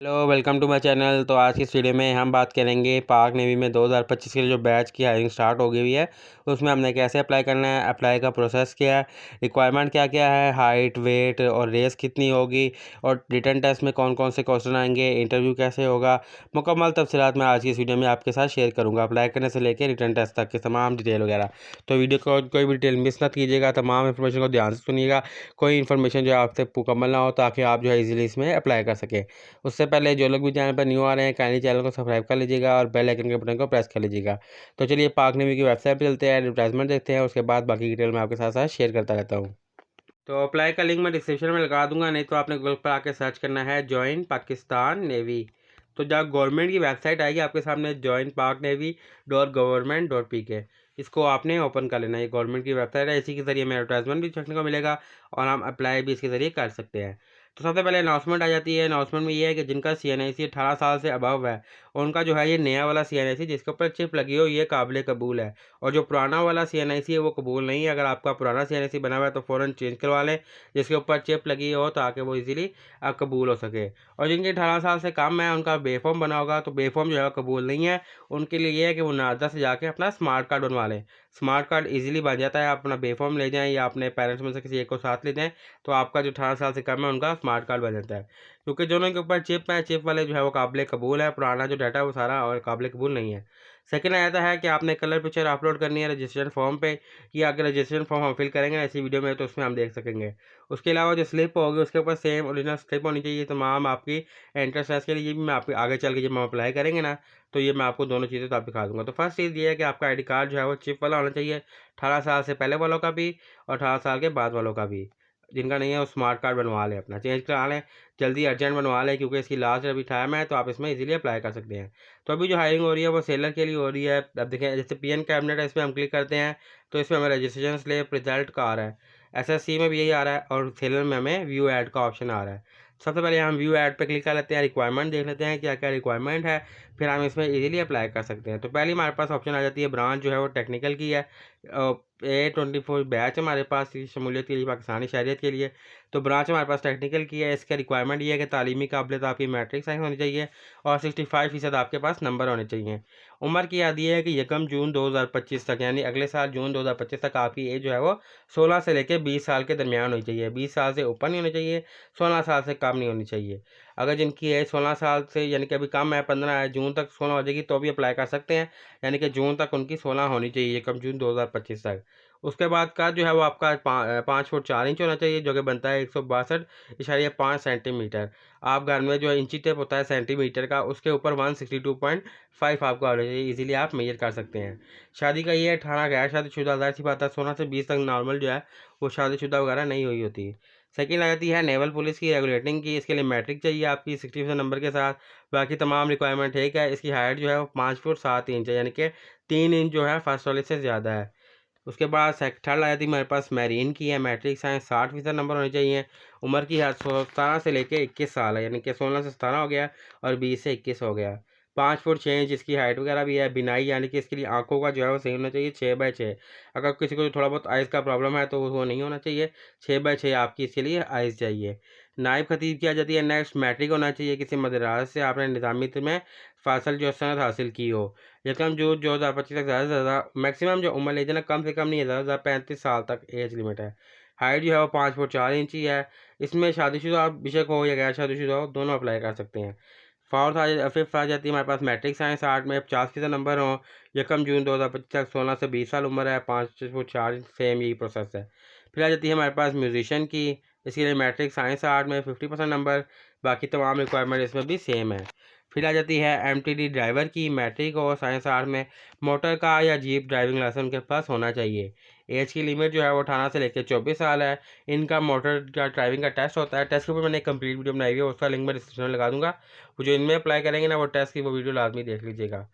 Hello welcome to my channel. तो आज की इस वीडियो में हम बात करेंगे पाक नेवी में 2025 के लिए जो बैच की हायरिंग स्टार्ट हो गई हुई है उसमें हमने कैसे अप्लाई करना है, अप्लाई का प्रोसेस क्या है, रिक्वायरमेंट क्या क्या है, हाइट वेट और रेस कितनी होगी और रिटन टेस्ट में कौन कौन से क्वेश्चन आएंगे, इंटरव्यू कैसे होगा, मुकम्मल तफसीलात मैं आज की इस वीडियो में आपके साथ शेयर करूँगा। अप्लाई करने से लेकर रिटन टेस्ट तक की तमाम डिटेल वगैरह। तो वीडियो को कोई भी डिटेल मिस ना कीजिएगा, तमाम इन्फॉर्मेशन को ध्यान से सुनिएगा, कोई इन्फॉर्मेशन जो आपसे मुकम्मल ना हो ताकि आप जो है इजीली इसमें अप्लाई कर सकें। उससे पहले जो लोग भी चैनल पर न्यू आ रहे हैं काइंडली चैनल को सब्सक्राइब कर लीजिएगा और बेल आइकन के बटन को प्रेस कर लीजिएगा। तो चलिए पाक नेवी की वेबसाइट पर चलते हैं, एडवर्टाइजमेंट देखते हैं, उसके बाद बाकी डिटेल मैं आपके साथ साथ शेयर करता रहता हूँ। तो अप्लाई का लिंक मैं डिस्क्रिप्शन में लगा दूंगा, नहीं तो आपने गूगल पर आके सर्च करना है ज्वाइन पाकिस्तान नेवी। तो जब गवर्नमेंट की वेबसाइट आएगी आपके सामने joinparknavy.government.pk, इसको आपने ओपन कर लेना है। ये गवर्नमेंट की वेबसाइट है, इसी के ज़रिए में एडवर्टाइजमेंट भी देखने को मिलेगा और हम अप्लाई भी इसके ज़रिए कर सकते हैं। तो सबसे पहले अनाउंसमेंट आ जाती है। अनाउंसमेंट में ये है कि जिनका CNIC 18 साल से अबव है उनका जो है ये नया वाला CNIC जिसके ऊपर चिप लगी हो ये काबिल कबूल है, और जो पुराना वाला CNIC है वो कबूल नहीं है। अगर आपका पुराना CNIC बना हुआ है तो फ़ौरन चेंज करवा लें जिसके ऊपर चिप लगी हो ताकि वो इजीली कबूल हो सके। और जिनके 18 साल से कम है उनका बेफॉर्म बना होगा तो बेफॉर्म जो है कबूल नहीं है। उनके लिए ये है कि वो नाजदा से जाके अपना स्मार्ट कार्ड बनवा लें। स्मार्ट कार्ड इजीली बन जाता है, आप अपना बेफॉर्म ले जाएं या अपने पेरेंट्स में से किसी एक को साथ ले जाएं तो आपका जो 18 साल से कम है उनका स्मार्ट कार्ड बन जाता है। क्योंकि दोनों के ऊपर चिप है, चिप वाले जो है वो काबिल कबूल है, पुराना जो डाटा है वो सारा और काबिल कबूल नहीं है। सेकंड आ जाता है कि आपने कलर पिक्चर अपलोड करनी है रजिस्ट्रेशन फॉर्म पे, या अगर रजिस्ट्रेशन फॉर्म हम फिल करेंगे ऐसी वीडियो में तो उसमें हम देख सकेंगे। उसके अलावा जो स्लिप होगी उसके ऊपर सेम ओरिजिनल स्लिप होनी चाहिए तमाम आपकी एंट्रेंस टेस्ट के लिए। ये भी मैं आपको आगे चल के जब हम अप्लाई करेंगे ना तो ये मैं आपको दोनों चीज़ें तो आप दिखा दूंगा। तो फर्स्ट चीज़ ये है कि आपका ID कार्ड जो है वो चिप वाला होना चाहिए, 18 साल से पहले वालों का भी और 18 साल के बाद वालों का भी। जिनका नहीं है वो स्मार्ट कार्ड बनवा लें, अपना चेंज करा लें, जल्दी अर्जेंट बनवा लें क्योंकि इसकी लास्ट अभी टाइम है तो आप इसमें इजीली अप्लाई कर सकते हैं। तो अभी जो हायरिंग हो रही है वो सेलर के लिए हो रही है। अब देखें जैसे PN कैबिनेट है, इस पर हम क्लिक करते हैं तो इसमें हमें रजिस्ट्रेशन स्लिप रिजल्ट का आ रहा है, SSC में भी यही आ रहा है और सेलर में हमें व्यू ऐड का ऑप्शन आ रहा है। सबसे पहले हम व्यू ऐड पे क्लिक कर लेते हैं, रिक्वायरमेंट देख लेते हैं क्या क्या रिक्वायरमेंट है, फिर हम इसमें इजीली अप्लाई कर सकते हैं। तो पहले हमारे पास ऑप्शन आ जाती है ब्रांच जो है वो टेक्निकल की है। A24 बैच हमारे पास शमूलियत के लिए, पाकिस्तानी शहरियत के लिए। तो ब्रांच हमारे पास टेक्निकल की है। इसका रिक्वायरमेंट ये है कि तालीमी काबिलियत आपकी मैट्रिक साइंस होनी चाहिए और 65% आपके पास नंबर होने चाहिए। उम्र की याद ये है कि 1 जून 2025 तक, यानी अगले साल जून 2025 तक आपकी एज जो है वो 16 से लेकर 20 साल के दरमियान होनी चाहिए। 20 साल से ऊपर नहीं होनी चाहिए, 16 साल से कम नहीं होनी चाहिए। अगर जिनकी एज 16 साल से यानी कि अभी कम है, 15 है, जून तक 16 हो जाएगी तो भी अप्लाई कर सकते हैं, यानी कि जून तक उनकी 16 होनी चाहिए, 1 जून 2025 तक। उसके बाद का जो है वो आपका 5 फुट 4 इंच होना चाहिए, जो कि बनता है 162.5 सेंटीमीटर। आप घर में जो इंची टेप होता है सेंटीमीटर का उसके ऊपर 162.5 आपको आना चाहिए, इजीली आप मेजर कर सकते हैं। शादी का ये 18 गैर शादीशुदा, ज़ाहिर सी बात है 16 से 20 तक नॉर्मल जो है वो शादीशुदा वगैरह नहीं हुई होती। सेकंड आ जाती है नेवल पुलिस की रेगुलेटिंग की, इसके लिए मैट्रिक चाहिए आपकी 60% नंबर के साथ। बाकी तमाम रिक्वायरमेंट ठीक है। इसकी हाइट जो है वो 5 फुट 7 इंच है, यानी कि 3 इंच जो है फर्स्ट वाले से ज़्यादा है। उसके बाद थर्ड आ जाती है मेरे पास मैरीन की है, मैट्रिक साइंस 60% नंबर होने चाहिए। उम्र की हद 17 से लेकर 21 साल है, यानी कि 16 से 17 हो गया और 20 से 21 हो गया। 5 फुट 6 इंच इसकी हाइट वगैरह भी है। बिनाई यानी कि इसके लिए आंखों का जो है वो सही होना चाहिए, 6/6। अगर किसी को थोड़ा बहुत आइज़ का प्रॉब्लम है तो वो नहीं होना चाहिए, 6/6 आपकी इसके लिए आइज़ चाहिए। नायब खतीब की आ जाती है नेक्स्ट, मैट्रिक होना चाहिए किसी मदरसे से आपने निज़ामी में फासल जो सनद हासिल की हो। यकम जून 2025 तक ज़्यादा से ज़्यादा मैक्सिमम जो उम्र एज है ना कम से कम नहीं है, ज़्यादा से ज़्यादा 35 साल तक एज लिमिट है। हाइट जो है वो 5 फुट 4 इंच ही है। इसमें शादीशुदा आप बेशक हो या गैर शादीशुदा हो दोनों अप्लाई कर सकते हैं। फिफ्थ आ जाती है हमारे पास मैट्रिक साइंस आर्ट में 50% नंबर हो। यकम जून 2025 तक 16 से 20 साल उम्र है, 5 फुट 4 इंच, सेम यही प्रोसेस है। फिर आ जाती है हमारे पास म्यूजिशियन की, इसके लिए मैट्रिक साइंस आर्ट में 50% नंबर, बाकी तमाम रिक्वायरमेंट इसमें भी सेम है। फिर आ जाती है MTD ड्राइवर की, मैट्रिक और साइंस आर्ट में मोटर का या जीप ड्राइविंग लाइसेंस उनके पास होना चाहिए। एज की लिमिट जो है वो 18 से लेकर 24 साल है। इनका मोटर का ड्राइविंग का टेस्ट होता है, टेस्ट के ऊपर मैंने एक कंप्लीट वीडियो बनाई हुई है, उसका लिंक मैं डिस्क्रिप्शन में लगा दूंगा। वो जो इनमें अप्लाई करेंगे ना वो टेस्ट की वो वीडियो लाजमी देख लीजिएगा।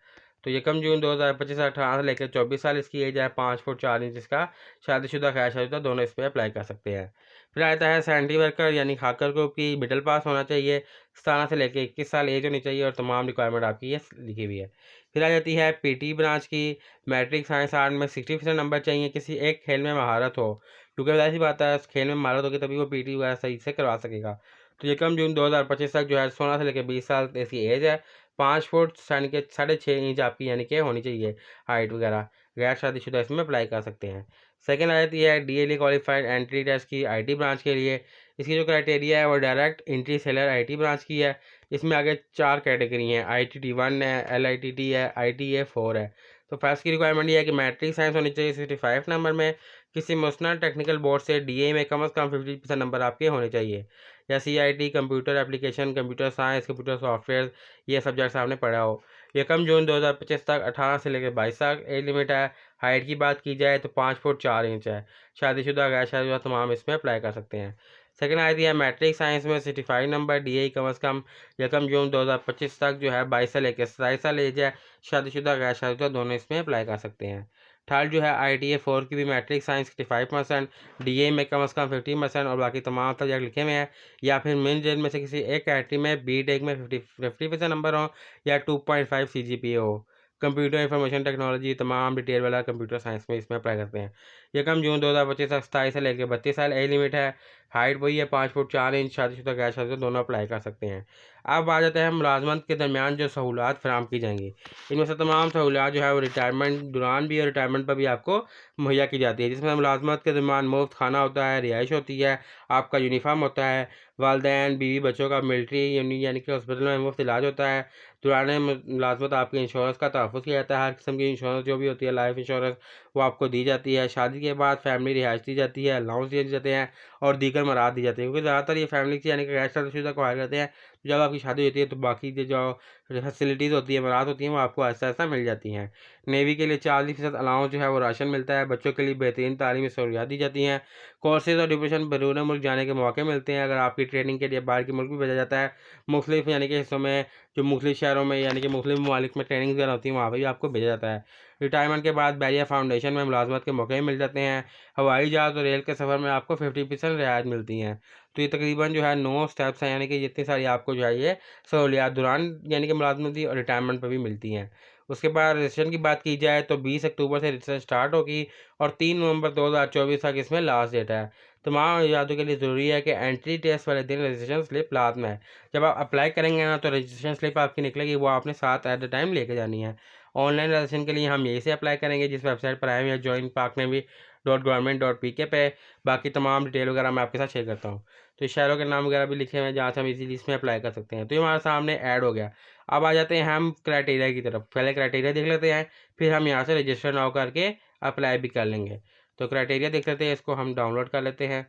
तो 1 जून 2025 18 से लेकर 24 साल इसकी एज है, 5 फुट 4 इंच इसका, शादीशुदा गैर शादीशुदा दोनों इस पर अप्लाई कर सकते हैं। फिर आता है सैनिटरी वर्कर यानी खाकर ग्रुप की, मिडिल पास होना चाहिए, 17 से लेकर 21 साल एज होनी चाहिए और तमाम रिक्वायरमेंट आपकी ये लिखी हुई है। फिर आ जाती है PT ब्रांच की, मैट्रिक साइंस आर्ट में 60% नंबर चाहिए, किसी एक खेल में महारत हो, क्योंकि ज़ाहिर सी बात है खेल में महारत होगी तभी वो PT वगैरह सही से करवा सकेगा। तो 1 जून 2025 तक जो है 16 से लेकर 20 साल इसकी एज है। 5 फुट यानी कि 6.5 इंच आपकी यानी कि होनी चाहिए हाइट वगैरह। गैर शादीशुदा इसमें अप्लाई कर सकते हैं। सेकेंड आ जाती है DLE क्वालिफाइड एंट्री टेस्ट की IT ब्रांच के लिए। इसकी जो क्राइटेरिया है वो direct entry seller IT branch की है। इसमें आगे 4 कैटेगरी हैं, ITT1 है, LITT है, ITA4 है। तो फर्स्ट की रिक्वायरमेंट ये है कि मैट्रिक साइंस होनी चाहिए 65 नंबर में। किसी मुस्लिम टेक्निकल बोर्ड से DA में कम से कम 50% नंबर आपके होने चाहिए। या CIT computer application, computer science, computer software, ये सब्जेक्ट्स आपने पढ़ा हो। 1 जून 2025 तक 18 से लेकर 22 तक एज लिमिट है। हाइट की बात की जाए तो 5 फुट 4 इंच है। शादीशुदा गैर शादीशुदा तमाम इसमें अप्लाई कर सकते हैं। सेकेंड आती है मैट्रिक साइंस में 65 नंबर, DA कम अज़ कम 1 जून 2025 तक जो है 22 से लेकर 27 साल एज है। शादीशुदा गैर शादीशुदा दोनों इसमें अप्लाई कर सकते हैं। थर्ड जो है ITA4 की भी मैट्रिक साइंस 65%, DA में कम अज़ कम 50% और बाकी तमाम सब्जेक्ट लिखे हुए हैं। या फिर मेन जेल में से किसी एक कैटेगरी में BTech में 50% नंबर हो या 2.5 CGPA हो। कंप्यूटर इंफॉर्मेशन टेक्नोलॉजी तमाम डिटेल वाला कंप्यूटर साइंस में इसमें अप्लाई करते हैं। 1 जून 2025 तक 27 से लेकर 32 साल एज लिमिट है। हाइट वही है 5 फुट 4 इंच। शादीशुदा गैर शादीशुदा दोनों अप्लाई कर सकते हैं। अब आ जाते हैं मुलाजमत के दरमियान जो सहूलत फराम की जाएंगी। इनमें से तमाम सहूलियात जो है वो रिटायरमेंट दौरान भी और रिटायरमेंट पर भी आपको मुहैया की जाती है, जिसमें मुलाजमत के दरमियान मुफ्त खाना होता है, रिहाइश होती है, आपका यूनिफार्म होता है, वालदैन बीवी बच्चों का मिलिट्री यानी कि हॉस्पिटल में मुफ्त इलाज होता है। दौरान मुलाजमत आपके इंश्योरेंस का तहफ़्फ़ुज़ किया जाता है। हर किस्म की इंश्योरेंस जो भी होती है, लाइफ इंश्योरेंस, वो आपको दी जाती है। शादी के बाद फैमिली रिहाइश दी जाती है, अलाउंस दिए जाते हैं और दीगर मराद दी जाती है, क्योंकि ज़्यादातर ये फैमिली यानी कि गैर शादीशुदा को हायर करते हैं। जब आपकी शादी होती है तो बाकी जो फैसिलिटीज़ होती है, मराहत होती हैं, वो आपको आहिस्ता-आहिस्ता मिल जाती हैं। नेवी के लिए 40% अलाउंस जो है वो राशन मिलता है। बच्चों के लिए बेहतरीन तालीमी सहूलियात दी जाती हैं। कोर्सेज़ और डिप्रेशन बैरून मुल्क जाने के मौके मिलते हैं। अगर आपकी ट्रेनिंग के लिए बाहर के मुल्क भी भेजा जाता है, मुख्तलिफ यानी कि हिस्सों में, जो मुख्तलिफ शहरों में यानी कि मुख्तलिफ ममालिक में ट्रेनिंग वगैरह होती है, वहाँ पर भी आपको भेजा जाता है। रिटायरमेंट के बाद बैरियर फाउंडेशन में मुलाजमत के मौके भी मिल जाते हैं। हवाई जहाज़ और रेल के सफ़र में आपको 50% रियायत मिलती हैं। तो ये तकरीबन जो है 9 स्टेप्स हैं, यानी कि जितनी सारी आपको जो है ये सहूलियात दौरान यानी कि मुलाजमती और रिटायरमेंट पर भी मिलती हैं। उसके बाद रजिस्ट्रेशन की बात की जाए तो 20 अक्टूबर से रजिस्ट्रेशन स्टार्ट होगी और 3 नवंबर 2024 तक इसमें लास्ट डेट है। तमाम इजाज़तों के लिए ज़रूरी है कि एंट्री टेस्ट वाले दिन रजिस्ट्रेशन स्लिप लाज़िम है। जब आप अप्लाई करेंगे ना तो रजिस्ट्रेशन स्लिप आपकी निकलेगी, वो आपने साथ एट द टाइम लेके जानी है। ऑनलाइन रजिस्ट्रेशन के लिए हम यहीं से अप्लाई करेंगे जिस वेबसाइट पर आए हैं, जॉइन पाकनवी.gov.pk पे। बाकी तमाम डिटेल वगैरह मैं आपके साथ शेयर करता हूँ। तो शहरों के नाम वगैरह भी लिखे हुए हैं जहाँ से हम इजीली इसमें अप्लाई कर सकते हैं। तो ये हमारे सामने ऐड हो गया। अब आ जाते हैं हम क्राइटेरिया की तरफ। पहले क्राइटेरिया देख लेते हैं, फिर हम यहाँ से रजिस्टर नाउ करके अप्लाई भी कर लेंगे। तो क्राइटेरिया देख लेते हैं, इसको हम डाउनलोड कर लेते हैं।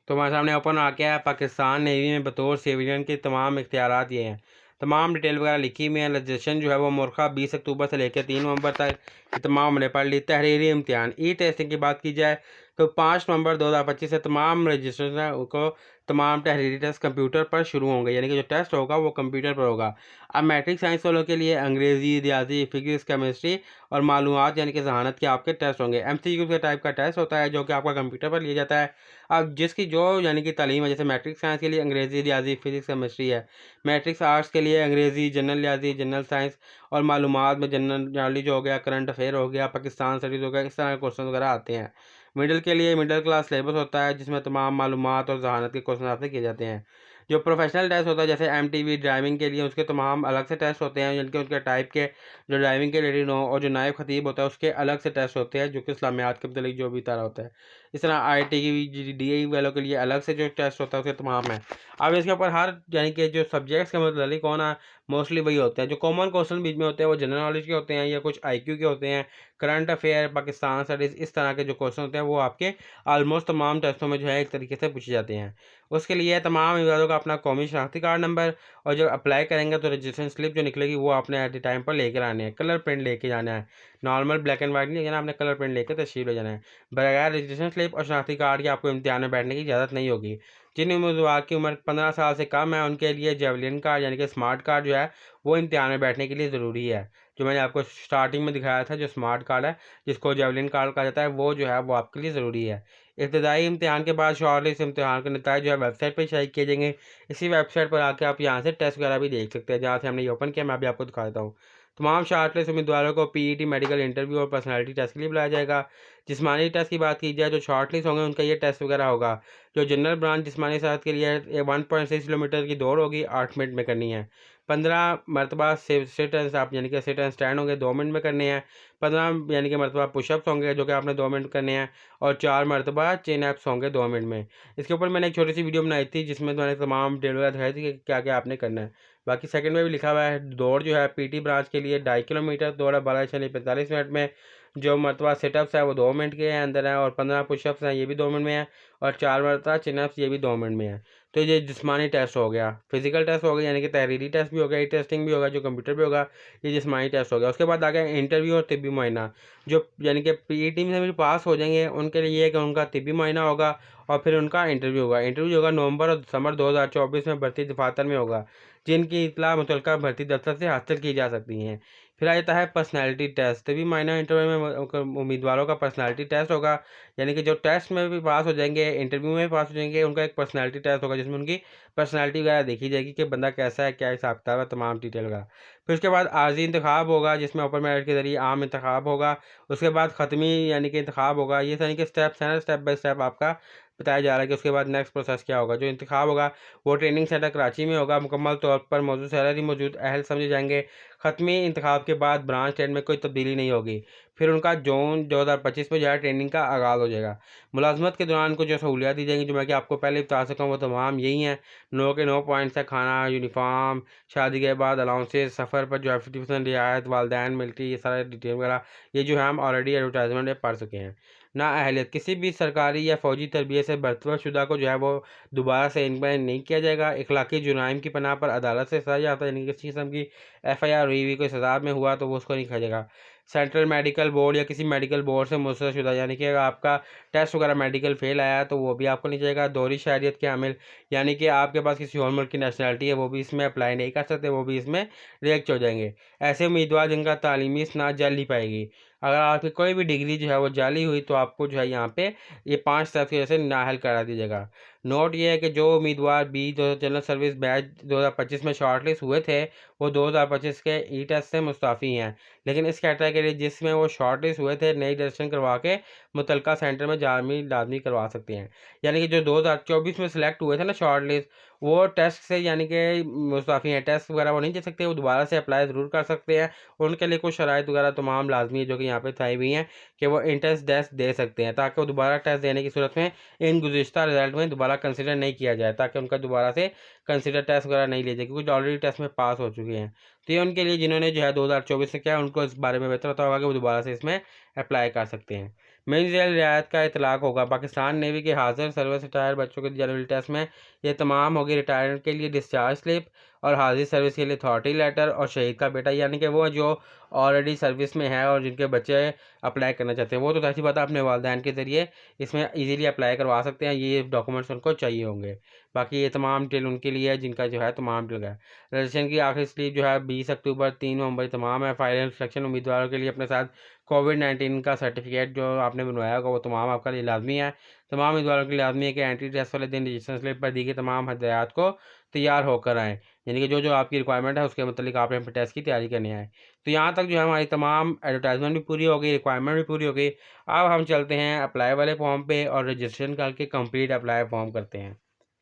तो हमारे सामने ओपन आ गया है। पाकिस्तान नेवी में बतौर सिविलियन के तमाम इख्तियारात ये हैं। तमाम डिटेल वगैरह लिखी हुई है। रजिस्ट्रेशन जो है वो मुर्खा 20 अक्टूबर से लेकर 3 नवंबर तक ये तमाम हमने पढ़ ली। तहरीरी इम्तिहान ई टेस्टिंग की बात की जाए तो 5 नवंबर 2025 से तमाम रजिस्ट्रेशन को तमाम तहरीरी टेस्ट कंप्यूटर पर शुरू होंगे, यानी कि जो टेस्ट होगा वो कंप्यूटर पर होगा। अब मैट्रिक साइंस वालों के लिए अंग्रेज़ी, रियाजी, फिजिक्स, केमिस्ट्री और मालूमात यानी कि जहानत के आपके टेस्ट होंगे। MCQ के टाइप का टेस्ट होता है जो कि आपका कंप्यूटर पर लिया जाता है। अब जिसकी जो यानी कि तालीम है, जैसे मैट्रिक साइंस के लिए अंग्रेज़ी, रियाजी, फिजिक्स, केमिस्ट्री है। मैट्रिक्स आर्ट्स के लिए अंग्रेज़ी, जनरल रियाजी, जनरल साइंस और मालूमात में जनरल नॉलेज हो गया, करंट अफेयर हो गया, पाकिस्तान स्टडीज़ हो गया, इस तरह के क्वेश्चन वगैरह आते हैं। मिडिल के लिए मिडिल क्लास सिलेबस होता है जिसमें तमाम मालूमात और जहानत के क्वेश्चन आपसे किए जाते हैं। जो प्रोफेशनल टेस्ट होता है जैसे MTV ड्राइविंग के लिए, उसके तमाम अलग से टेस्ट होते हैं जिनके उसके टाइप के जो ड्राइविंग के रिलेटेड हो, और जो नायब खतीब होता है उसके अलग से टेस्ट होते हैं जो कि इस्लामियात के मतलब जो भी तरह होता है। इस तरह IT की DA वालों के लिए अलग से जो टेस्ट होता है उसके तमाम है। अब इसके ऊपर हर यानी कि जो सब्जेक्ट्स के मतलब कौन है, मोस्टली वही होते हैं। जो कॉमन क्वेश्चन बीच में होते हैं वो जनरल नॉलेज के होते हैं या कुछ IQ के होते हैं, करंट अफेयर, पाकिस्तान स्टडीज़, इस तरह के जो क्वेश्चन होते हैं वो आपके ऑलमोस्ट तमाम टेस्टों में जो है एक तरीके से पूछे जाते हैं। उसके लिए तमाम उम्मीदवारों का अपना कौमी शनाख्ती कार्ड नंबर, और जब अप्लाई करेंगे तो रजिस्ट्रेशन स्लिप जो निकलेगी वो आपने एट द टाइम पर लेकर आने हैं। कलर प्रिंट लेके जाना है, नॉर्मल ब्लैक एंड वाइट नहीं लेना, आपने कलर प्रिंट लेकर तशरीफ ले जाना है। बगैर रजिस्ट्रेशन स्लिप और शनाख्ती कार्ड के आपको इम्तिहान में बैठने की इजाज़त नहीं होगी। जिन उम्मीदवार की उम्र 15 साल से कम है उनके लिए जेवलिन कार्ड यानी कि स्मार्ट कार्ड जो है वो इम्तिहान में बैठने के लिए ज़रूरी है। जो मैंने आपको स्टार्टिंग में दिखाया था, जो स्मार्ट कार्ड है जिसको जेवलिन कार्ड कहा जाता है, वो जो है वो आपके लिए ज़रूरी है। इब्तदाई इम्तिहान के बाद शॉर्टलिस्ट इम्तिहान के नतीजे जो है वेबसाइट पर शायद किए जाएंगे। इसी वेबसाइट पर आके आप यहाँ से टेस्ट वगैरह भी देख सकते हैं, जहाँ से हमने ये ओपन किया मैं अभी आपको दिखा देता हूँ। तमाम शॉर्टलिस्ट उम्मीदवारों को PET मेडिकल इंटरव्यू और पर्सनालिटी टेस्ट के लिए बुलाया जाएगा। जिस्मानी टेस्ट की बात की जाए जो शॉर्ट लिस्ट होंगे उनका ये टेस्ट वगैरह होगा। जो जनरल ब्रांच जिस्मानी सेहत के लिए 1.6 किलोमीटर की दौड़ होगी 8 मिनट में करनी है। 15 मरतबा सिट एंड आप यानी कि सिट एंड स्टैंड होंगे 2 मिनट में करने हैं। 15 यानी कि मरतबा पुशअप्स होंगे जो कि आपने 2 मिनट करने हैं। और 4 मरतबा चिन एप्स होंगे 2 मिनट में। इसके ऊपर मैंने एक छोटी सी वीडियो बनाई थी जिसमें मैंने तमाम डिटेल वगैरह दिखाई थी कि क्या क्या आपने करना है। बाकी सेकंड में भी लिखा हुआ है दौड़ जो है पीटी ब्रांच के लिए 2.5 किलोमीटर दौड़ है 12:45 मिनट में। जो मरतबा सिटअप्स है वो 2 मिनट के अंदर है और 15 पुशअप्स हैं ये भी 2 मिनट में है। और 4 मरतबा चिनअप्स ये भी 2 मिनट में है। तो ये जिस्मानी टेस्ट हो गया। फिजिकल टेस्ट हो गया यानी कि तहरीरी टेस्ट भी होगा, ई टेस्टिंग भी होगा जो कंप्यूटर पे होगा। ये जिस्मानी टेस्ट हो गया। उसके बाद आ गया इंटरव्यू और तिब्बी मुआयना। जो यानी कि पीईटी में भी पास हो जाएंगे उनके लिए ये है कि उनका तिब्बी मुआयना होगा और फिर उनका इंटरव्यू होगा। इंटरव्यू होगा नवंबर और दिसंबर 2024 में भर्ती दफातर में होगा, जिनकी इतला मुतलका भर्ती दफ्तर से हासिल की जा सकती हैं। फिर आ जाता है पर्सनैलिटी टेस्ट। तभी माइनर इंटरव्यू में उम्मीदवारों का पर्सनैलिटी टेस्ट होगा, यानी कि जो टेस्ट में भी पास हो जाएंगे इंटरव्यू में भी पास हो जाएंगे उनका एक पर्सनैलिटी टेस्ट होगा जिसमें उनकी पर्सनैलिटी वगैरह देखी जाएगी कि बंदा कैसा है, क्या हिसाब किताब है, तमाम डिटेल वगैरह। फिर उसके बाद आर्जी इंतखाब होगा जिसमें ओपन मेरिट के जरिए आम इंतखाब होगा। उसके बाद ख़त्मी यानी कि इंतखाब होगा। ये यानी कि स्टेप्स हैं ना, स्टेप बाय स्टेप आपका बताया जा रहा है कि उसके बाद नेक्स्ट प्रोसेस क्या होगा। जो इंतखाब होगा वो ट्रेनिंग सेंटर कराची में होगा। मुकम्मल तौर पर मौजूद सैलरी मौजूद अहल समझे जाएंगे। ख़त्मी इंतखाब के बाद ब्रांच टेट में कोई तब्दीली नहीं होगी। फिर उनका जून 2025 में जो है ट्रेनिंग का आगाज़ हो जाएगा। मुलाजमत के दौरान कुछ जो सहूलियात दी जाएंगी जो मैं कि आपको पहले बता सका हूँ वो तमाम यही हैं। 9 के 9 पॉइंट्स है। खाना, यूनिफॉर्म, शादी के बाद अलाउंसेस, सफ़र पर जो है 50% रियायत, वालदैन मिलिट्री, ये सारे डिटेल वगैरह ये जो है हम ऑलरेडी एडवर्टाइजमेंट में पढ़ चुके हैं। नाअहलियत किसी भी सरकारी या फ़ौजी तरबियत से बर्तवा को जो है वो दोबारा से इंक्वायरी नहीं किया जाएगा। इखलाकी जुराइम की पनाह पर अदालत से सजा जाता है, यानी कि किसी किस्म की FIR हुई हुई कोई सजा में हुआ तो वो उसको नहीं खाया जाएगा। सेंट्रल मेडिकल बोर्ड या किसी मेडिकल बोर्ड से मुस्तरद शुदा, यानी कि अगर आपका टेस्ट वगैरह मेडिकल फेल आया है तो वो भी आपको नहीं जाएगा। दोहरी शहरियत के हामिल, यानी कि आपके पास किसी और मुल्क की नेशनलिटी है वो भी इसमें अप्लाई नहीं कर सकते, वो भी इसमें रिजेक्ट हो जाएंगे। ऐसे उम्मीदवार जिनका तालीमी इसनाद जाली ही पाएगी। अगर आपकी कोई भी डिग्री जो है वो जाली हुई तो आपको जो है यहाँ पे ये 5 स्टेप्स की वजह से नाअहल करा दीजिएगा। नोट ये है कि जो उम्मीदवार जनरल सर्विस बैच 2025 में शॉर्टलिस्ट हुए थे वो 2025 के ई टेस्ट से मुस्ताफ़ी हैं, लेकिन इस कैटेगरी के लिए जिसमें वो शॉर्टलिस्ट हुए थे नई रजिस्ट्रेशन करवा के मुतलका सेंटर में लाजमी करवा सकते हैं। यानी कि जो 2024 में सिलेक्ट हुए थे ना शॉर्टलिस्ट, वो टेस्ट से यानी कि मुस्ताफ़ी हैं। टेस्ट वगैरह वो नहीं दे सकते, वो दोबारा से अप्लाई ज़रूर कर सकते हैं। उनके लिए कुछ शराइत वगैरह तमाम लाजमी है जो कि यहाँ पे बताई हुई हैं कि वो इन टेस्ट दे सकते हैं, ताकि वो दोबारा टेस्ट देने की सूरत में इन गुज़िश्ता रिजल्ट में दोबारा कंसिडर नहीं किया जाए, ताकि उनका दोबारा से कंसिडर टेस्ट वगैरह नहीं ले जाए क्योंकि ऑलरेडी टेस्ट में पास हो चुके हैं। तो ये उनके लिए जिन्होंने जो है 2024 से किया उनको इस बारे में बेहतर पता होगा कि वो दोबारा से इसमें अप्लाई कर सकते हैं। मेन जेल रियायत का इतलाक होगा। पाकिस्तान नेवी के हाजिर सर्विस रिटायर्ड बच्चों के जनरल टेस्ट में ये तमाम होगी। रिटायरमेंट के लिए डिस्चार्ज स्लिप और हाजिर सर्विस के लिए अथॉरिटी लेटर और शहीद का बेटा, यानी कि वो जो ऑलरेडी सर्विस में है और जिनके बच्चे अप्लाई करना चाहते हैं वो तो ऐसी बात है अपने वालदैन के ज़रिए इसमें इजीली अप्लाई करवा सकते हैं। ये डॉक्यूमेंट्स उनको चाहिए होंगे। बाकी ये तमाम डिटेल उनके लिए है जिनका जो है तमाम डिटेल है। रजिस्ट्रेशन की आखिरी स्लीप जो है 20 अक्टूबर 3 नवंबर तमाम है। फाइनल सिलेक्शन उम्मीदवारों के लिए अपने साथ कोविड-19 का सर्टिफिकेट जो आपने बनवाया होगा वो तमाम आपका लिए लाजमी है। तमाम उम्मीदवारों के लिए लाजमी है कि एंट्री टेस्ट वाले दिन रजिस्ट्रेशन स्लिप पर दी गई तमाम हदायत को तैयार होकर आएँ, यानी कि जो आपकी रिक्वायरमेंट है उसके मतलब आपने अपने टेस्ट की तैयारी करनी है। तो यहाँ तक जो है हमारी तमाम एडवर्टाइजमेंट भी पूरी हो गई, रिक्वायरमेंट भी पूरी हो गई। अब हम चलते हैं अप्लाई वाले फॉर्म पे और रजिस्ट्रेशन करके कंप्लीट अप्लाई फॉर्म करते हैं।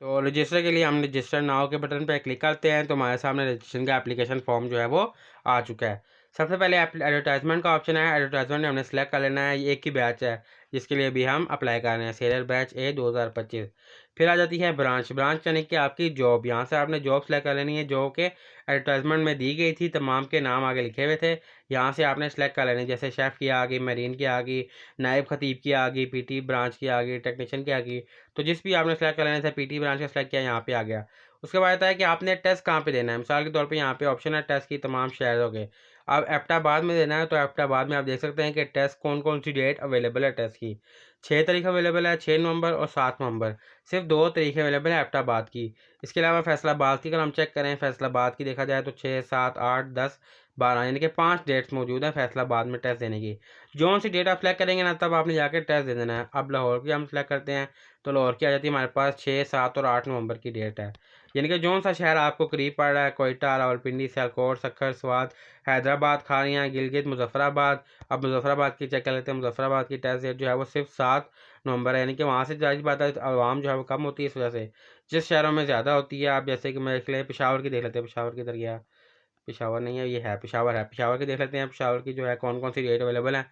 तो रजिस्टर के लिए हम रजिस्टर नाउ के बटन पर क्लिक करते हैं तो हमारे सामने रजिस्ट्रेशन का एप्लीकेशन फॉर्म जो है वो आ चुका है। सबसे पहले एडवर्टाइजमेंट का ऑप्शन है। एडवर्टाइजमेंट हमने सेलेक्ट कर लेना है। ये एक ही बैच है जिसके लिए भी हम अप्लाई कर रहे हैं, सेलर बैच A 2025। फिर आ जाती है ब्रांच यानी कि आपकी जॉब। यहाँ से आपने जॉब सेलेक्ट कर लेनी है जो कि एडवर्टाइजमेंट में दी गई थी, तमाम के नाम आगे लिखे हुए थे। यहाँ से आपने सेलेक्ट कर लेनी, जैसे शेफ़ की आ गई, मरीन की आ गई, नायब खतीब की आ गई, PT ब्रांच की आ गई, टेक्नीशियन की आ गई। तो जिस भी आपने सेलेक्ट कर लेना था PT ब्रांच का सेलेक्ट किया यहाँ पे आ गया। उसके बाद आता है कि आपने टेस्ट कहाँ पे देना है। मिसाल के तौर पे यहाँ पे ऑप्शन है टेस्ट की तमाम शहरों के। अब एबटाबाद में देना है तो एबटाबाद में आप देख सकते हैं कि टेस्ट कौन सी डेट अवेलेबल है। टेस्ट की 6 तारीख अवेलेबल है, 6 नवंबर और 7 नवंबर। सिर्फ 2 तारीख अवेलेबल है एबटाबाद की। इसके अलावा फैसलाबाद की अगर हम चेक करें, फैसलाबाद की देखा जाए तो 6, 7, 8, 10, 12 यानी कि 5 डेट्स मौजूद हैं फैसलाबाद में टेस्ट देने की। जो सी डेट आप सेलेक्ट करेंगे ना तब आपने जाकर टेस्ट दे देना है। अब लाहौर की हम सेलेक्ट करते हैं तो लाहौर की आ जाती है हमारे पास 6, 7 और 8 नवंबर की डेट है। यानी कि जौन सा शहर आपको करीब पड़ रहा है, कोयटा, रावलपिंडी, सियालकोट, सक्खर, स्वात, हैदराबाद, खानिया, गिलगित, मुजफ्फराबाद। अब मुजफ्फराबाद की चेक कर लेते हैं। मुजफ्फराबाद की टेस्ट डेट जो है वो सिर्फ 7 नवंबर है, यानी कि वहाँ से जाहिर बात है आवाम जो है वो कम होती है। इस वजह से जिस शहरों में ज़्यादा होती है, आप जैसे कि मैं देख लें पेशावर की देख लेते हैं। पेशावर की दरिया, पेशावर नहीं है, ये है पेशावर है। पेशावर की देख लेते हैं। पेशावर की जो है कौन कौन सी डेट अवेलेबल है,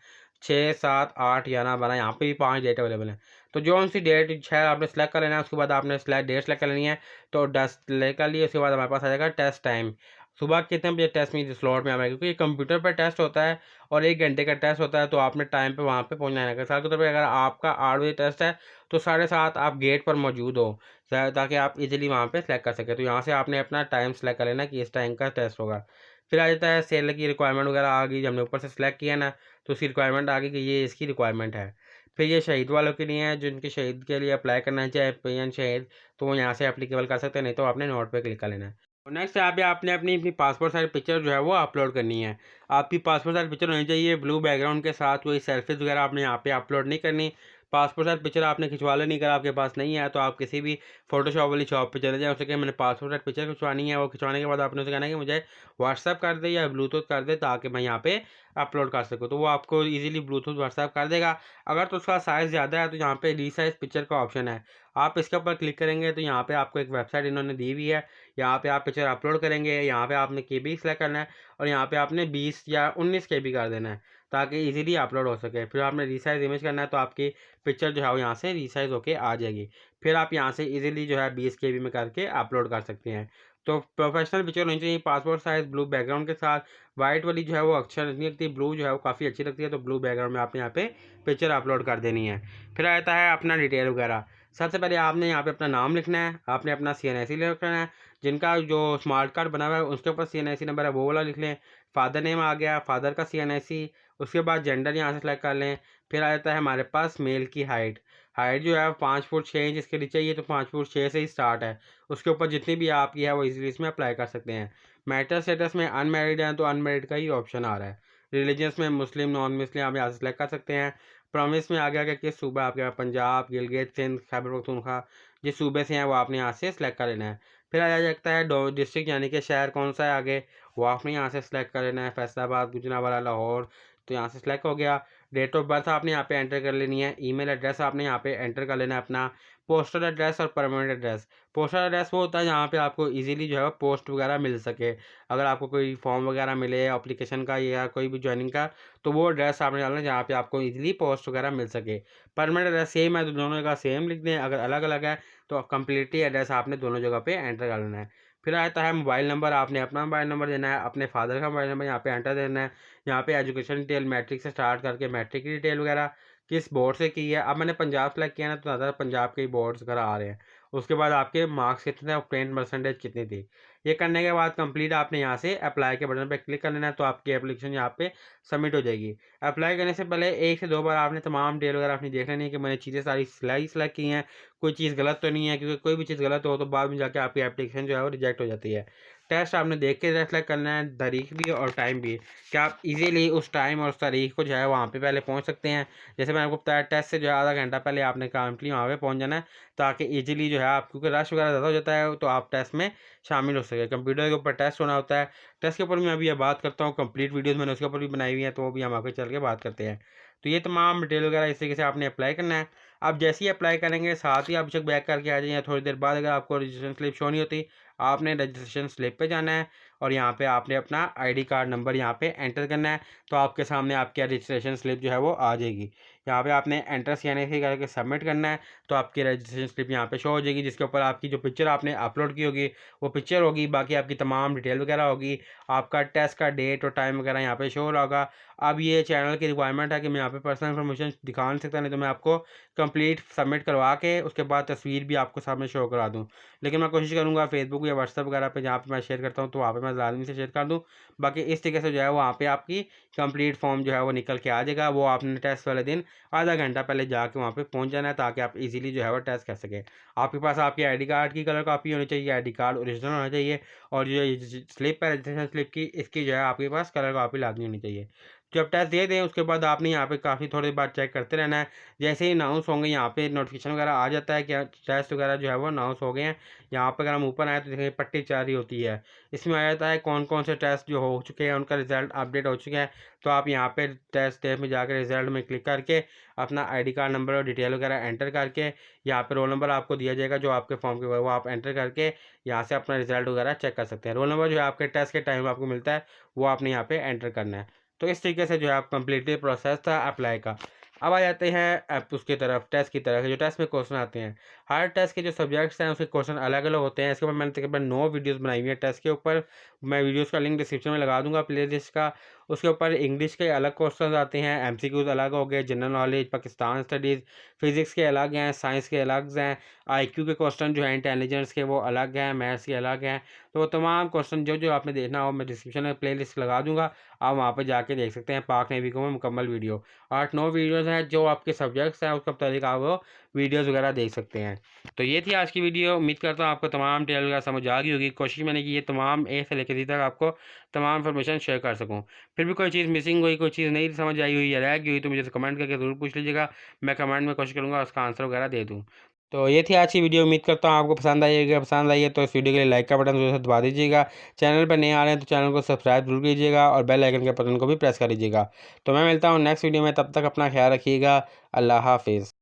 6, 7, 8, 11, 12, यहाँ पे भी 5 डेट अवेलेबल है। तो जो सी डेट शहर आपने सेलेक्ट कर लेना है, उसके बाद आपने डेट सेलेक्ट कर लेनी है। तो टेस्ट सेलेक्ट कर लिए, उसके बाद हमारे पास आ जाएगा टेस्ट टाइम। सुबह कितने बजे टेस्ट में स्लॉट में आएगा, क्योंकि ये कंप्यूटर पर टेस्ट होता है और 1 घंटे का टेस्ट होता है। तो आपने टाइम पे वहाँ पे पहुँचना है। मिसाल के तौर पर अगर आपका 8 बजे टेस्ट है तो 7:30 आप गेट पर मौजूद हो, ताकि आप इजीली वहाँ पे सेलेक्ट कर सकें। तो यहाँ से आपने अपना टाइम सेलेक्ट कर लेना कि इस टाइम का टेस्ट होगा। फिर आ जाता है सेल की रिक्वायरमेंट वगैरह आ गई, जब हमने ऊपर से सिलेक्ट किया ना तो उसकी रिक्वायरमेंट आ गई कि ये इसकी रिक्वायरमेंट है। फिर ये शहीद वालों के लिए है, जिनके शहीद के लिए अप्लाई करना है, चाहे पेन शहीद, तो वो यहाँ से अप्लीकेबल कर सकते हैं, नहीं तो आपने नोट पे क्लिक कर लेना है। और नेक्स्ट यहाँ पे आपने अपनी अपनी पासपोर्ट साइज पिक्चर जो है वो अपलोड करनी है। आपकी पासपोर्ट साइज पिक्चर होनी चाहिए ब्लू बैकग्राउंड के साथ, कोई सेल्फीज वगैरह आपने यहाँ पे अपलोड नहीं करनी। पासपोर्ट साइज पिक्चर आपने खिंचवा लेनी। अगर आपके पास नहीं है तो आप किसी भी फोटोशॉप वाली शॉप पे चले जाएं, उससे कि मैंने पासपोर्ट साइज पिक्चर खिंचवानी है। वो खिंचवाने के बाद आपने उसे कहना है कि मुझे व्हाट्सएप कर दे या ब्लूटूथ कर दे, ताकि मैं यहाँ पे अपलोड कर सकूँ। तो वो आपको इजीली ब्लूटूथ व्हाट्सएप कर देगा। अगर तो उसका साइज़ ज़्यादा है तो यहाँ पे रीसाइज पिक्चर का ऑप्शन है, आप इसके ऊपर क्लिक करेंगे तो यहाँ पे आपको एक वेबसाइट इन्होंने दी हुई है। यहाँ पे आप पिक्चर अपलोड करेंगे, यहाँ पे आपने केबी सेलेक्ट करना है और यहाँ पे आपने 20 या 19 केबी कर देना है, ताकि इजीली अपलोड हो सके। फिर आपने रीसाइज इमेज करना है, तो आपकी पिक्चर जो है वो यहाँ से रीसाइज होके आ जाएगी। फिर आप यहाँ से इजीली जो है 20 केबी में करके अपलोड कर सकते हैं। तो प्रोफेशनल पिक्चर होनी चाहिए, पासपोर्ट साइज ब्लू बैकग्राउंड के साथ। वाइट वाली जो है वो अक्षर नहीं लगती, ब्लू जो है वो काफ़ी अच्छी लगती है। तो ब्लू बैकग्राउंड में आपने यहाँ पे पिक्चर अपलोड कर देनी है। फिर आता है अपना डिटेल वगैरह। सबसे पहले आपने यहाँ पे अपना नाम लिखना है, आपने अपना CNIC लिखना है। जिनका जो स्मार्ट कार्ड बना हुआ है उसके ऊपर CNIC नंबर है वो वाला लिख लें। फादर नेम आ गया, फादर का CNIC। उसके बाद जेंडर यहाँ से सेलेक्ट कर लें। फिर आ जाता है हमारे पास मेल की हाइट। हाइट जो है 5 फुट 6 इंच इसके नीचे चाहिए, तो 5 फुट 6 से ही स्टार्ट है। उसके ऊपर जितनी भी आपकी है वो इजीली इसमें अप्लाई कर सकते हैं। मैरिटल स्टेटस में अनमैरिड है तो अनमैरिड का ही ऑप्शन आ रहा है। रिलीजियस में मुस्लिम नॉन मुस्लिम आप यहाँ से सेलेक्ट कर सकते हैं। प्रॉमिस में आ गया कि किस सूबा आपके पास, पंजाब, गिलगित, सिंध, खैबर पख्तूनख्वा, जिस सूबे से हैं वो आपने यहाँ से सेलेक्ट कर लेना है। फिर आ जाता है डिस्ट्रिक्ट, यानी कि शहर कौन सा है आगे, वो आपने यहाँ से सेलेक्ट कर लेना है। फैसलाबाद, गुजरांवाला, लाहौर, तो यहाँ से सेलेक्ट हो गया। डेट ऑफ बर्थ आपने यहाँ पे एंटर कर लेनी है। ईमेल एड्रेस आपने यहाँ पे एंटर कर लेना है अपना। पोस्टल एड्रेस और परमानेंट एड्रेस। पोस्टल एड्रेस वो होता है जहाँ पे आपको इजीली जो है पोस्ट वगैरह मिल सके। अगर आपको कोई फॉर्म वगैरह मिले एप्लीकेशन का या कोई भी ज्वाइनिंग का, तो वो एड्रेस आपने डालना है जहाँ पे आपको इजीली पोस्ट वगैरह मिल सके। परमानेंट एड्रेस सेम है तो दोनों जगह सेम लिख दें, अगर अलग अलग है तो कम्प्लीटली एड्रेस आपने दोनों जगह पे एंटर कर लेना है। फिर आता है मोबाइल नंबर, आपने अपना मोबाइल नंबर देना है, अपने फादर का मोबाइल नंबर यहाँ पे एंटर देना है। यहाँ पे एजुकेशन डिटेल मैट्रिक से स्टार्ट करके मैट्रिक की डिटेल वगैरह, किस बोर्ड से की है। अब मैंने पंजाब सेलेक्ट किया ना तो ज़्यादा पंजाब के बोर्ड्स वगैरह आ रहे हैं। उसके बाद आपके मार्क्स कितने थे और 10% कितनी थी। ये करने के बाद कंप्लीट आपने यहाँ से अप्लाई के बटन पे क्लिक कर लेना है, तो आपकी एप्लीकेशन यहाँ पे सबमिट हो जाएगी। अप्लाई करने से पहले 1 से 2 बार आपने तमाम डिटेल वगैरह अपनी देख लेनी है कि मैंने चीज़ें सारी सेलेक्ट की हैं, कोई चीज़ गलत तो नहीं है, क्योंकि कोई भी चीज़ गलत हो तो बाद में जाके आपकी एप्लीकेशन जो है वो रिजेक्ट हो जाती है। टेस्ट आपने देख के सेलेक्ट करना है, तारीख भी और टाइम भी, कि आप इजीली उस टाइम और उस तारीख को जो है वहाँ पे पहले पहुँच सकते हैं। जैसे मैंने आपको बताया टेस्ट से जो है आधा घंटा पहले आपने कामली वहाँ पे पहुँच जाना है, ताकि इजीली जो है आप, क्योंकि रश वगैरह ज़्यादा हो जाता है तो आप टेस्ट में शामिल हो सके। कंप्यूटर के ऊपर टेस्ट होना होता है। टेस्ट के ऊपर मैं अभी ये बात करता हूँ, कंप्लीट वीडियोज़ मैंने उसके ऊपर भी बनाई हुई हैं, तो वो भी हम आगे चल के बात करते हैं। तो ये तमाम डिटेल वगैरह इस तरीके से आपने अप्लाई करना है। आप जैसे ही अप्लाई करेंगे साथ ही आप चेक बैक करके आ जाइए। थोड़ी देर बाद अगर आपको रजिस्ट्रेशन स्लिप शो नहीं होती, आपने रजिस्ट्रेशन स्लिप पे जाना है और यहाँ पे आपने अपना आईडी कार्ड नंबर यहाँ पे एंटर करना है, तो आपके सामने आपकी रजिस्ट्रेशन स्लिप जो है वो आ जाएगी। यहाँ पे आपने एंटर CNIC करके सबमिट करना है, तो आपकी रजिस्ट्रेशन स्लिप यहाँ पे शो हो जाएगी, जिसके ऊपर आपकी जो पिक्चर आपने अपलोड की होगी वो पिक्चर होगी, बाकी आपकी तमाम डिटेल वगैरह होगी, आपका टेस्ट का डेट और टाइम वगैरह यहाँ पे शो हो रहा होगा। अब ये चैनल की रिक्वायरमेंट है कि मैं यहाँ पे पर्सनल इन्फॉर्मेशन दिखा नहीं सकता, नहीं तो मैं आपको कंप्लीट सबमिट करवा के उसके बाद तस्वीर भी आपको सामने शो करा दूँ। लेकिन मैं कोशिश करूँगा फेसबुक या व्हाट्सएप वगैरह पे जहाँ पे मैं शेयर करता हूँ तो वहाँ पे मैं लाजमी से शेयर कर दूँ। बाकी इस तरीके से जो है वहाँ पे आपकी कंप्लीट फॉर्म जो है वो निकल के आ जाएगा। वो आपने टेस्ट वाले दिन आधा घंटा पहले जाके वहाँ पे पहुँच जाना है, ताकि आप इजीली जो है वो टेस्ट कर सकें। आपके पास आपकी आईडी कार्ड की कलर कॉपी होनी चाहिए, आईडी कार्ड ओरिजिनल होना चाहिए, और जो स्लिप है रजिस्ट्रेशन स्लिप की, इसकी जो है आपके पास कलर कॉपी लाजमी होनी चाहिए। जब टेस्ट दे दें उसके बाद आपने यहाँ पे काफ़ी थोड़ी देर बाद चेक करते रहना है। जैसे ही अनाउंस होंगे यहाँ पे नोटिफिकेशन वगैरह आ जाता है कि टेस्ट वगैरह जो है वो अनाउंस हो गए हैं। यहाँ पर अगर हम ऊपर आए तो देखेंगे पट्टी चल रही होती है, इसमें आ जाता है कौन कौन से टेस्ट जो हो चुके हैं उनका रिजल्ट अपडेट हो चुके हैं। तो आप यहाँ पे टेस्ट टैब में जाकर रिजल्ट में क्लिक करके अपना ID कार्ड नंबर और डिटेल वगैरह एंटर करके यहाँ पे रोल नंबर आपको दिया जाएगा जो आपके फॉर्म के वो आप एंटर करके यहाँ से अपना रिजल्ट वगैरह चेक कर सकते हैं। रोल नंबर जो है आपके टेस्ट के टाइम आपको मिलता है वो आपने यहाँ पे एंटर करना है। तो इस तरीके से जो है आप कम्प्लीटली प्रोसेस था अप्लाई का। अब आ जाते हैं आप उसकी तरफ टेस्ट की तरफ, जो टेस्ट में क्वेश्चन आते हैं। हर टेस्ट के जो सब्जेक्ट्स हैं उसके क्वेश्चन अलग अलग होते हैं। इसके ऊपर मैंने तकरीबन 9 वीडियोस बनाई हुई है टेस्ट के ऊपर। मैं वीडियोस का लिंक डिस्क्रिप्शन में लगा दूंगा प्लेलिस्ट का। उसके ऊपर इंग्लिश के अलग क्वेश्चन आते हैं, MCQs अलग हो गए, general knowledge, Pakistan studies, physics के अलग हैं, साइंस के अलग हैं, IQ के क्वेश्चन जो है इंटेलिजेंस के वो अलग हैं, मैथ्स के अलग हैं। तो वो तमाम क्वेश्चन जो जो आपने देखना हो मैं डिस्क्रिप्शन में प्लेलिस्ट लगा दूंगा, आप वहाँ पर जाके देख सकते हैं। पाक नेवी को में मुकम्मल वीडियो 8-9 वीडियोस हैं जो आपके सब्जेक्ट्स हैं उसका मुताबिक आप वो वीडियोस वगैरह देख सकते हैं। तो ये थी आज की वीडियो। उम्मीद करता हूँ आपको तमाम डिटेल वगैरह समझ आ गई होगी। कोशिश मैंने की ये तमाम A से लेकर Z तक आपको तमाम इन्फॉर्मेशन शेयर कर सकूँ। फिर भी कोई चीज़ मिसिंग हुई, कोई चीज़ नहीं समझ आई हुई या रह गई हुई तो मुझे कमेंट करके ज़रूर पूछ लीजिएगा। मैं कमेंट में कोशिश करूँगा उसका आंसर वगैरह दे दूँ। तो ये थी आज की वीडियो। उम्मीद करता हूँ आपको पसंद आई होगी। पसंद आई है तो इस वीडियो के लिए लाइक का बटन ज़रूर से दबा दीजिएगा। चैनल पर नए आ रहे हैं तो चैनल को सब्सक्राइब जरूर कीजिएगा और बेल आइकन के बटन को भी प्रेस कर लीजिएगा। तो मैं मिलता हूँ नेक्स्ट वीडियो में, तब तक अपना ख्याल रखिएगा। अल्लाह हाफिज़।